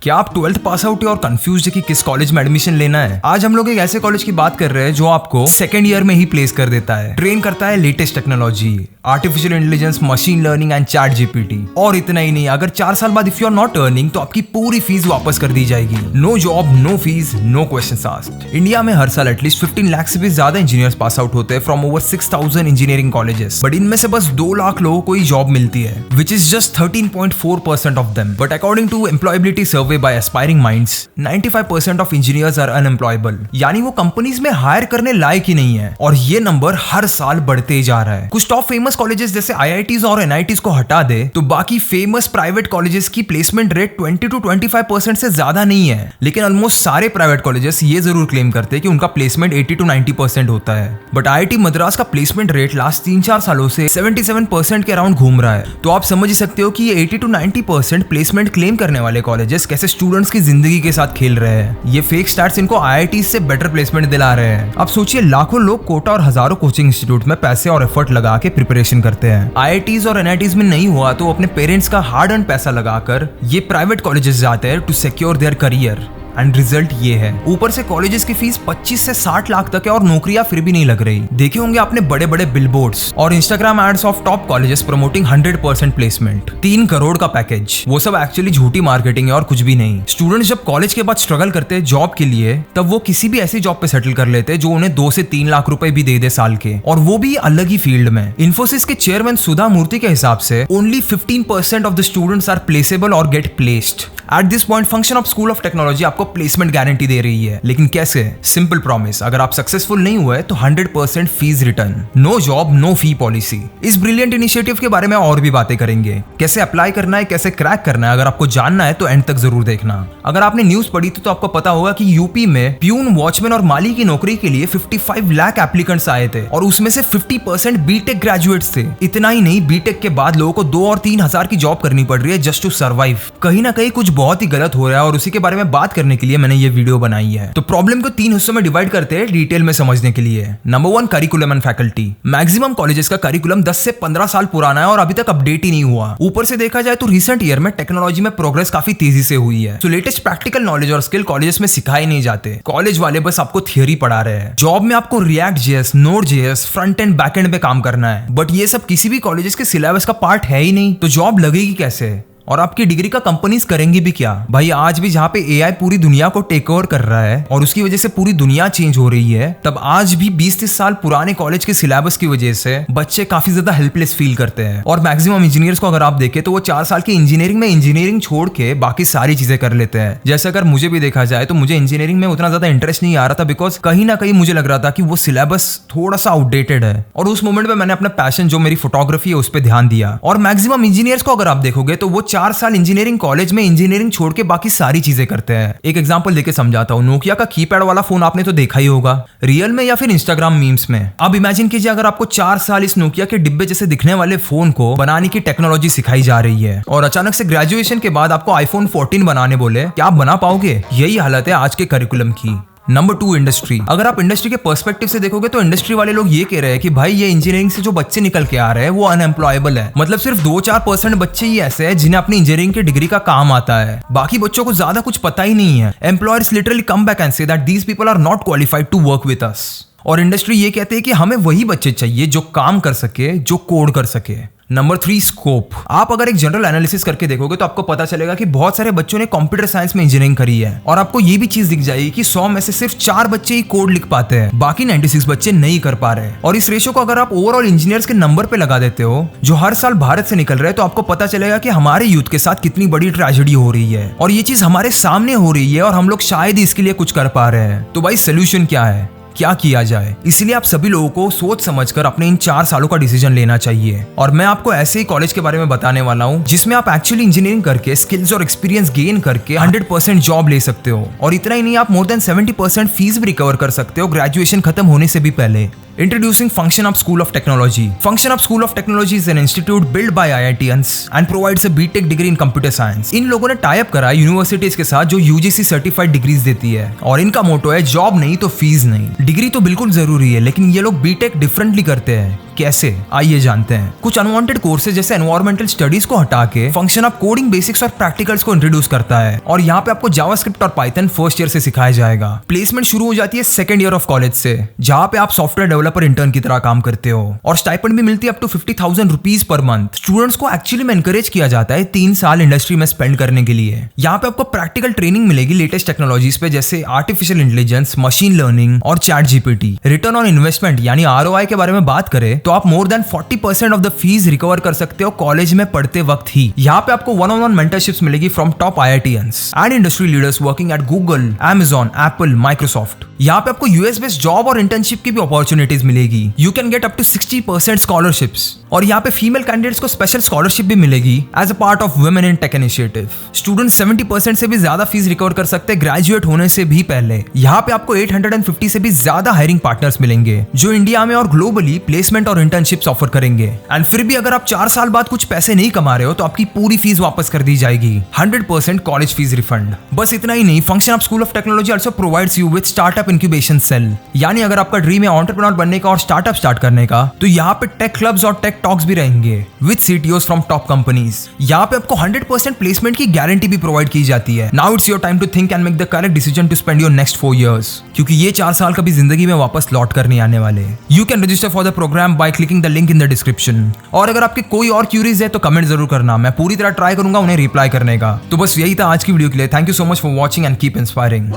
क्या आप 12th pass out और कंफ्यूज है कि किस कॉलेज में एडमिशन लेना है? आज हम लोग एक ऐसे कॉलेज की बात कर रहे हैं जो आपको सेकंड ईयर में ही प्लेस कर देता है, ट्रेन करता है latest technology, artificial intelligence, machine learning and chat GPT. और इतना ही नहीं, अगर 4 साल बाद if you are not earning तो आपकी पूरी फीस वापस कर दी जाएगी। No job, no fees, no questions asked. India में हर साल एटलीस्ट 15 लाख से भी ज्यादा इंजीनियर्स पास आउट होते हैं from over 6000 engineering colleges, but इनमें से बस 2 लाख लोगों को ही जॉब मिलती है, which is just 13.4% of them. But according to employability survey by Aspiring Minds, 95% of engineers are unemployable, यानी वो कंपनीज में हायर करने लायक ही नहीं है। और ये नंबर हर साल बढ़ते जा रहा है। कुछ टॉप फेमस कॉलेजेस जैसे आईआईटीज और एनआईटीज को हटा दे तो बाकी फेमस प्राइवेट कॉलेजेस की प्लेसमेंट रेट 20 to 25% से ज्यादा नहीं है। लेकिन ऑलमोस्ट सारे प्राइवेट कॉलेजेस ये जरूर क्लेम करते हैं कि उनका प्लेसमेंट 80 to 90% होता है। बट आईआईटी मद्रास का प्लेसमेंट रेट लास्ट 3-4 सालों से 77% के अराउंड घूम रहा है। तो आप समझ ही सकते हो कि ये 80 to 90% प्लेसमेंट क्लेम करने वाले कॉलेजेस कैसे स्टूडेंट्स की जिंदगी के साथ खेल रहे हैं। ये फेक स्टार्स इनको आईआईटी से बेटर प्लेसमेंट दिला रहे हैं। अब सोचिए, लाखों लोग कोटा और हजारों कोचिंग इंस्टीट्यूट में पैसे और एफर्ट लगा के प्रिपरेशन करते हैं। आईआईटीज और एनआईटीज में नहीं हुआ तो अपने पेरेंट्स का हार्ड अर्न पैसा लगाकर ये प्राइवेट कॉलेजेस जाते हैं to secure their career. And result ये है, ऊपर से कॉलेजेस की फीस 25 से 60 लाख तक है और नौकरियां फिर भी नहीं लग रही। देखे होंगे आपने बड़े बड़े बिलबोर्ड्स और Instagram ads of top colleges promoting 100% placement, 3 crore का पैकेज। वो सब एक्चुअली झूठी मार्केटिंग है और कुछ भी नहीं। स्टूडेंट्स जब कॉलेज के बाद स्ट्रगल करते हैं जॉब के लिए, तब वो किसी भी ऐसी जॉब पे सेटल कर लेते हैं जो उन्हें 2 से 3 लाख रुपए भी दे दे साल के, और वो भी अलग ही फील्ड में। इन्फोसिस के चेयरमैन सुधा मूर्ति के हिसाब से only 15% of the students are placeable और get placed. At this point function of school of technology आपको प्लेसमेंट गारंटी दे रही है, लेकिन कैसे? सिंपल प्रॉमिस, अगर आप सक्सेसफुल नहीं हुए तो 100% fees return, no job no fee policy. इस ब्रिलियंट इनिशिएटिव के बारे में और भी बातें करेंगे, कैसे अप्लाई करना है, कैसे क्रैक करना है। अगर आपको जानना है तो एंड तक जरूर देखना। अगर आपने न्यूज पढ़ी तो आपको पता होगा कि यूपी में प्यून, वॉचमैन और माली की नौकरी के लिए 55 लाख एप्लीकेंट्स आए थे और उसमें से 50% बीटेक ग्रेजुएट्स थे। इतना ही नहीं, बीटेक के बाद लोगों को 2 और 3 हजार की जॉब करनी पड़ रही है जस्ट टू सर्वाइव। कहीं ना कहीं कुछ बहुत ही गलत हो रहा है और उसी के बारे में बात करने के लिए मैंने ये वीडियो बनाई है। तो प्रॉब्लम को 3 हिस्सों में डिवाइड करते हैं डिटेल में समझने के लिए। Number 1, curriculum and faculty. Maximum colleges का करिकुलम 10 से 15 साल पुराना है और अभी तक अपडेट ही नहीं हुआ। ऊपर से देखा जाए तो रिसेंट ईयर में टेक्नोलॉजी में प्रोग्रेस काफी तेजी से हुई है। तो लेटेस्ट प्रैक्टिकल नॉलेज और स्किल कॉलेजेस में सिखाए नहीं जाते। कॉलेज वाले बस आपको थियरी पढ़ा रहे हैं। जॉब में आपको react JS, node JS, front end back and पे काम करना है, बट ये सब किसी भी कॉलेजेस के सिलेबस का पार्ट है ही नहीं। तो जॉब लगेगी कैसे और आपकी डिग्री का कंपनीज करेंगी भी क्या? भाई आज भी जहाँ पे एआई पूरी दुनिया को टेक ओवर कर रहा है और उसकी वजह से पूरी दुनिया चेंज हो रही है, तब आज भी 20-30 साल पुराने कॉलेज के सिलेबस की वजह से बच्चे काफी ज्यादा हेल्पलेस फील करते हैं। और मैक्सिमम इंजीनियर्स को अगर आप देखें तो वो 4 साल की इंजीनियरिंग में इंजीनियरिंग छोड़ के बाकी सारी चीजें कर लेते हैं। जैसे अगर मुझे भी देखा जाए तो मुझे इंजीनियरिंग में उतना ज्यादा इंटरेस्ट नहीं आ रहा था, बिकॉज कहीं ना कहीं मुझे लग रहा था कि वो सिलेबस थोड़ा सा आउटडेटेड है। और उस मोमेंट में मैंने अपना पैशन जो मेरी फोटोग्राफी है उस पर ध्यान दिया। और मैक्सिमम इंजीनियर्स को अगर आप देखोगे तो वो 4 साल इंजीनियरिंग कॉलेज में इंजीनियरिंग छोड़ के बाकी सारी चीजें करते हैं। एक एग्जांपल देके समझाता हूं। नोकिया का कीपैड वाला फोन आपने तो देखा ही होगा, रियल में या फिर इंस्टाग्राम मीम्स में। अब इमेजिन कीजिए अगर आपको 4 साल इस नोकिया के डिब्बे जैसे दिखने वाले फोन को बनाने की टेक्नोलॉजी सिखाई जा रही है और अचानक से ग्रेजुएशन के बाद आपको आईफोन 14 बनाने बोले, क्या आप बना पाओगे? यही हालत है आज के करिकुलम की। Number 2, industry. अगर आप इंडस्ट्री के पर्सपेक्टिव से देखोगे तो इंडस्ट्री वाले लोग ये कह रहे हैं कि भाई ये इंजीनियरिंग से जो बच्चे निकल के आ रहे हैं वो अनएम्प्लॉयबल है। मतलब सिर्फ 2-4% बच्चे ही ऐसे हैं जिन्हें अपनी इंजीनियरिंग की डिग्री का काम आता है, बाकी बच्चों को ज्यादा कुछ पता ही नहीं है। Employers literally come back and से that these people are not qualified to work with us. और इंडस्ट्री ये कहते हैं कि हमें वही बच्चे चाहिए जो काम कर सके, जो कोड कर सके। Number 3, scope. आप अगर एक जनरल एनालिसिस करके देखोगे तो आपको पता चलेगा कि बहुत सारे बच्चों ने कंप्यूटर साइंस में इंजीनियरिंग करी है और आपको ये भी चीज दिख जाएगी कि 100 में से सिर्फ 4 बच्चे ही कोड लिख पाते हैं, बाकी 96 बच्चे नहीं कर पा रहे। और इस रेशो को अगर आप ओवरऑल इंजीनियर्स के नंबर पे लगा देते हो जो हर साल भारत से निकल रहे हैं, तो आपको पता चलेगा कि हमारे यूथ के साथ कितनी बड़ी ट्रेजेडी हो रही है और ये चीज हमारे सामने हो रही है और हम लोग शायद ही इसके लिए कुछ कर पा रहे हैं। तो भाई सोल्यूशन क्या है, क्या किया जाए? इसलिए आप सभी लोगों को सोच समझकर अपने इन 4 सालों का डिसीजन लेना चाहिए। और मैं आपको ऐसे ही कॉलेज के बारे में बताने वाला हूँ जिसमें आप एक्चुअली इंजीनियरिंग करके स्किल्स और एक्सपीरियंस गेन करके 100% जॉब ले सकते हो। और इतना ही नहीं, आप मोर देन 70% फीस भी रिकवर कर सकते हो ग्रेजुएशन खत्म होने से भी पहले। Introducing Function Up School of Technology. Function Up School of Technology is an institute built by IITians and provides a BTech degree in computer science. इन लोगों ने टाई अप करा यूनिवर्सिटीज के साथ जो UGC सर्टिफाइड डिग्रीज देती है और इनका मोटो है जॉब नहीं तो फीस नहीं। डिग्री तो बिल्कुल जरूरी है, लेकिन ये लोग बीटेक डिफरेंटली करते हैं। कैसे, आइए जानते हैं। कुछ अनवांटेड कोर्सेज जैसे एनवायरमेंटल स्टडीज को हटा के फंक्शन ऑफ कोडिंग बेसिक्स और प्रैक्टिकल्स को इंट्रोड्यूस करता है, और यहाँ पे आपको जावास्क्रिप्ट और पाइथन फर्स्ट ईयर से सिखाया जाएगा। प्लेसमेंट शुरू हो जाती है सेकंड ईयर ऑफ कॉलेज से, जहाँ पे आप सॉफ्टवेयर डेवलपर इंटर्न की तरह काम करते हो, और स्टाइपेंड भी मिलती है up to 50,000 rupees per month. Students को एक्चुअली में एनकरेज किया जाता है 3 साल इंडस्ट्री में स्पेंड करने के लिए। यहाँ पे आपको प्रैक्टिकल ट्रेनिंग मिलेगी लेटेस्ट टेक्नोलॉजीज पे, जैसे आर्टिफिशियल इंटेलिजेंस, मशीन लर्निंग और chat GPT. Return on investment यानी आरओआई के बारे में बात करें तो आप more than 40% of the fees recover कर सकते हो कॉलेज में पढ़ते वक्त ही। यहाँ पे आपको वन-ऑन-वन मेंटरशिप्स मिलेगी from top IITians and industry leaders working at Google, Amazon, Apple, Microsoft. यहाँ पे आपको यूएस बेस्ड जॉब और इंटर्नशिप की भी अपॉर्चुनिटीज मिलेगी। You can get up to 60% scholarships, और यहाँ पे फीमेल कैंडिडेट्स को स्पेशल स्कॉलरशिप भी मिलेगी as a part of women in tech initiative. Student 70% से भी ज्यादा फीस रिकवर कर सकते हैं ग्रेजुएट होने से भी पहले। यहाँ पे आपको 850 से भी ज्यादा हायरिंग पार्टनर्स मिलेंगे जो इंडिया में और ग्लोबली प्लेसमेंट और इंटर्नशिप्स ऑफर करेंगे। एंड फिर भी अगर आप 4 साल बाद कुछ पैसे नहीं कमा रहे हो तो आपकी पूरी फीस वापस कर दी जाएगी, 100% कॉलेज फीस रिफंड। बस इतना ही नहीं, function of school of technology also provides you with startup incubation cell. यानी अगर आपका ड्रीम है एंटरप्रेन्योर बनने का और स्टार्टअप स्टार्ट करने का, तो यहाँ पे टेक क्लब्स और टेक टॉक्स भी रहेंगे विद सीटीओस फ्रॉम टॉप कंपनीज। यहाँ पे आपको 100% प्लेसमेंट की गारंटी भी प्रोवाइड की जाती है। Now it's your time to think and make the correct decision to spend your next 4 years, क्योंकि ये 4 साल कभी जिंदगी में वापस लौट कर नहीं आने वाले। You can register for the program by clicking the link in the description. और अगर आपके कोई और क्यूरीज है तो कमेंट जरूर करना, मैं पूरी तरह ट्राई करूंगा उन्हें रिप्लाई करने का। तो बस यही था आज की वीडियो के लिए। Thank you so much for watching and keep inspiring.